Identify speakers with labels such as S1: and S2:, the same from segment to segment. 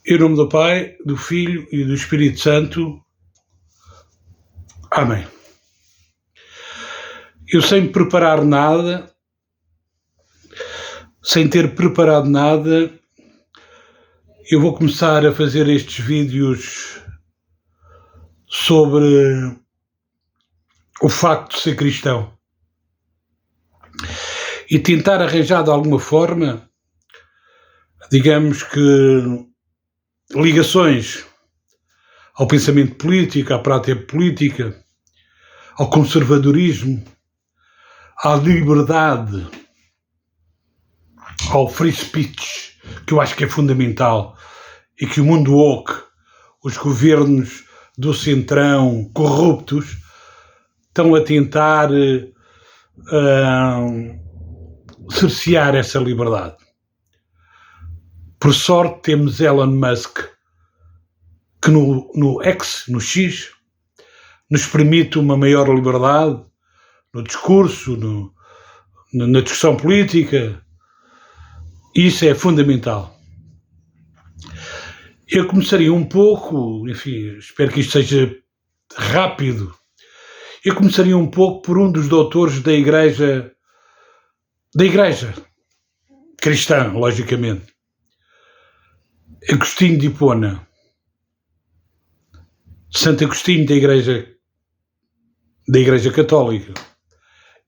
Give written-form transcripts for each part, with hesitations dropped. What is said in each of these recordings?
S1: Em nome do Pai, do Filho e do Espírito Santo. Amém. Eu sem preparar nada, sem ter preparado nada, eu vou começar a fazer estes vídeos sobre o facto de ser cristão e tentar arranjar de alguma forma, digamos que, ligações ao pensamento político, à prática política, ao conservadorismo, à liberdade, ao free speech, que eu acho que é fundamental e que o mundo woke, os governos do centrão corruptos, estão a tentar cercear essa liberdade. Por sorte temos Elon Musk, que no X, no X, nos permite uma maior liberdade no discurso, na discussão política. Isso é fundamental. Eu começaria um pouco, enfim, espero que isto seja rápido. Eu começaria um pouco por um dos doutores da Igreja cristã, logicamente, Agostinho de Hipona, Santo Agostinho da Igreja Católica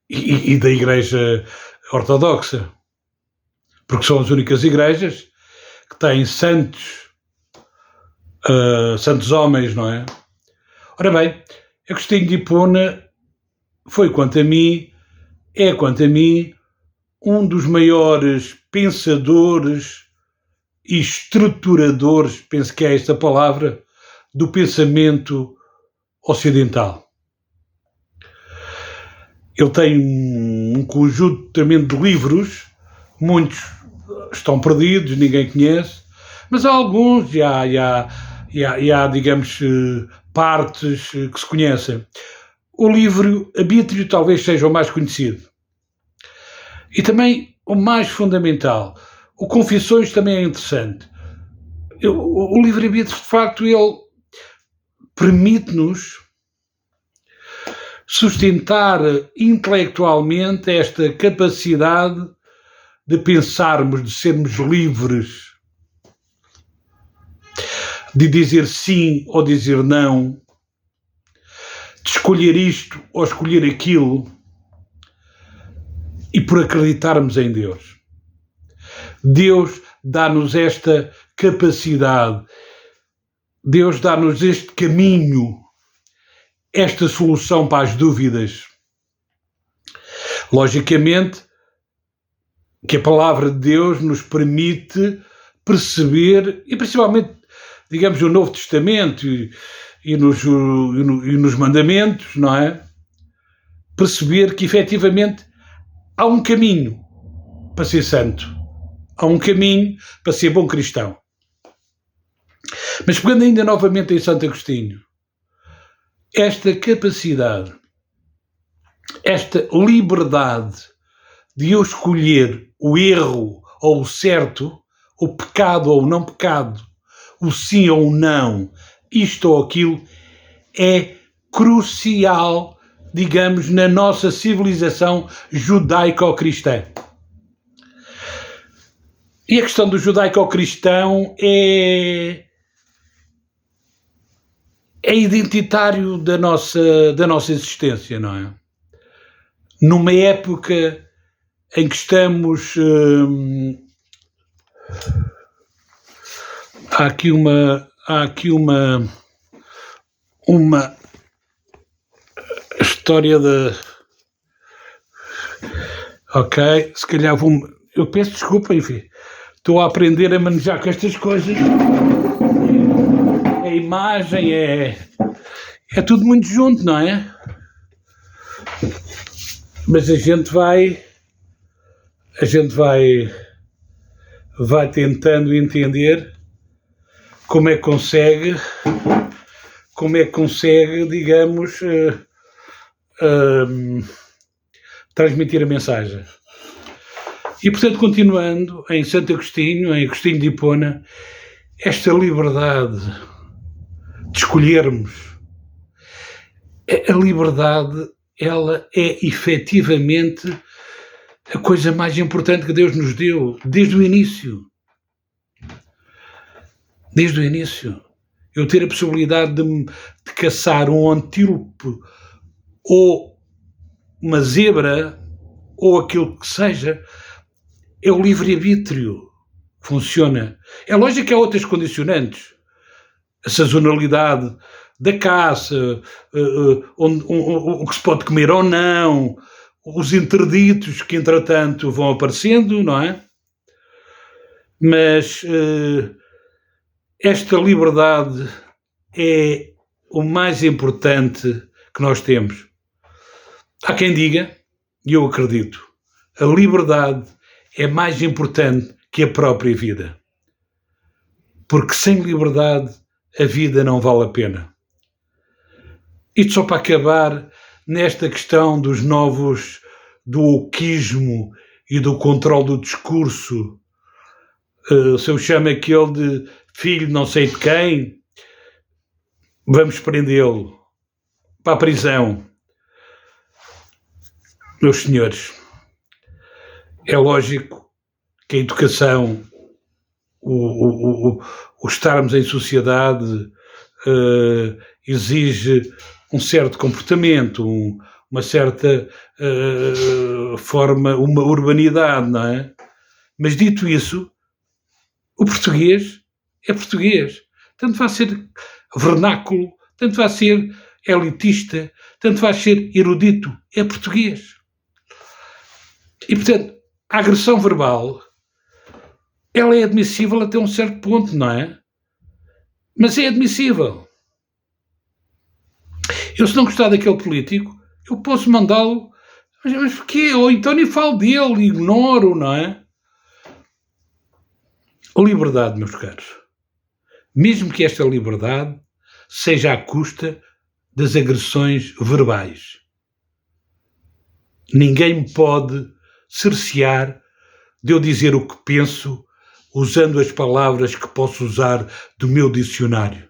S1: e da Igreja Ortodoxa, porque são as únicas igrejas que têm santos homens, não é? Ora bem, Agostinho de Hipona foi, quanto a mim, um dos maiores pensadores e estruturadores, penso que é esta palavra, do pensamento ocidental. Ele tem um conjunto tremendo de livros, muitos estão perdidos, ninguém conhece, mas há alguns, e há, digamos, partes que se conhecem. O livro A Beatriz talvez seja o mais conhecido. E também o mais fundamental, o Confissões também é interessante. O livro A Beatriz, de facto, ele permite-nos sustentar intelectualmente esta capacidade de pensarmos, de sermos livres, de dizer sim ou dizer não, de escolher isto ou escolher aquilo, e por acreditarmos em Deus. Deus dá-nos esta capacidade, Deus dá-nos este caminho, esta solução para as dúvidas. Logicamente que a palavra de Deus nos permite perceber, e principalmente, digamos, o Novo Testamento e nos mandamentos, não é? Perceber que efetivamente há um caminho para ser santo, há um caminho para ser bom cristão. Mas pegando ainda novamente em Santo Agostinho, esta capacidade, esta liberdade de eu escolher o erro ou o certo, o pecado ou o não pecado, o sim ou o não, isto ou aquilo, é crucial, digamos, na nossa civilização judaico-cristã. E a questão do judaico-cristão é identitário da nossa existência, não é? Numa época em que estamos... há aqui uma história de... Ok, se calhar eu peço desculpa, enfim. Estou a aprender a manejar com estas coisas. A imagem é tudo muito junto, não é? Mas a gente vai tentando entender como é que consegue, digamos, transmitir a mensagem. E, portanto, continuando em Santo Agostinho, em Agostinho de Hipona, esta liberdade de escolhermos, a liberdade, ela é efetivamente a coisa mais importante que Deus nos deu, desde o início. Desde o início. Eu ter a possibilidade de caçar um antílope ou uma zebra ou aquilo que seja, é o livre-arbítrio que funciona. É lógico que há outras condicionantes. A sazonalidade da caça, o que se pode comer ou não, os interditos que entretanto vão aparecendo, não é? Mas esta liberdade é o mais importante que nós temos. Há quem diga, e eu acredito, a liberdade é mais importante que a própria vida. Porque sem liberdade a vida não vale a pena. Isto só para acabar nesta questão dos novos, do wokeismo e do controle do discurso. Se eu chamo aquele de filho não sei de quem, vamos prendê-lo para a prisão. Meus senhores, é lógico que a educação, o estarmos em sociedade exige um certo comportamento, uma certa forma, uma urbanidade, não é? Mas dito isso, o português é português. Tanto vai ser vernáculo, tanto vai ser elitista, tanto vai ser erudito, é português. E, portanto, a agressão verbal, ela é admissível até um certo ponto, não é? Mas é admissível. Eu, se não gostar daquele político, eu posso mandá-lo, mas porquê? Ou então nem falo dele, ignoro, não é? Liberdade, meus caros. Mesmo que esta liberdade seja à custa das agressões verbais. Ninguém me pode cercear de eu dizer o que penso usando as palavras que posso usar do meu dicionário.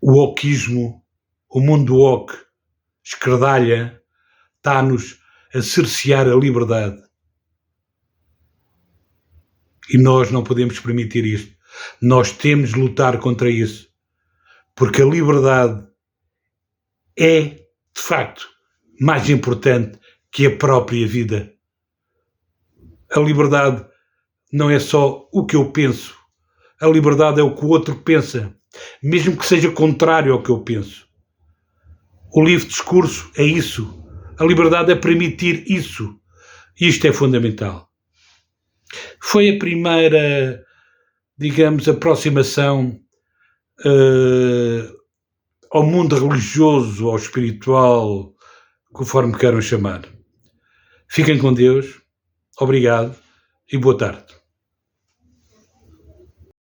S1: O wokeismo, o mundo woke, esquerdalha, está-nos a cercear a liberdade. E nós não podemos permitir isto. Nós temos de lutar contra isso. Porque a liberdade é, de facto, mais importante que a própria vida. A liberdade não é só o que eu penso. A liberdade é o que o outro pensa, mesmo que seja contrário ao que eu penso. O livre discurso é isso. A liberdade é permitir isso. Isto é fundamental. Foi a primeira, digamos, aproximação ao mundo religioso, ao espiritual, conforme queiram chamar. Fiquem com Deus. Obrigado e boa tarde.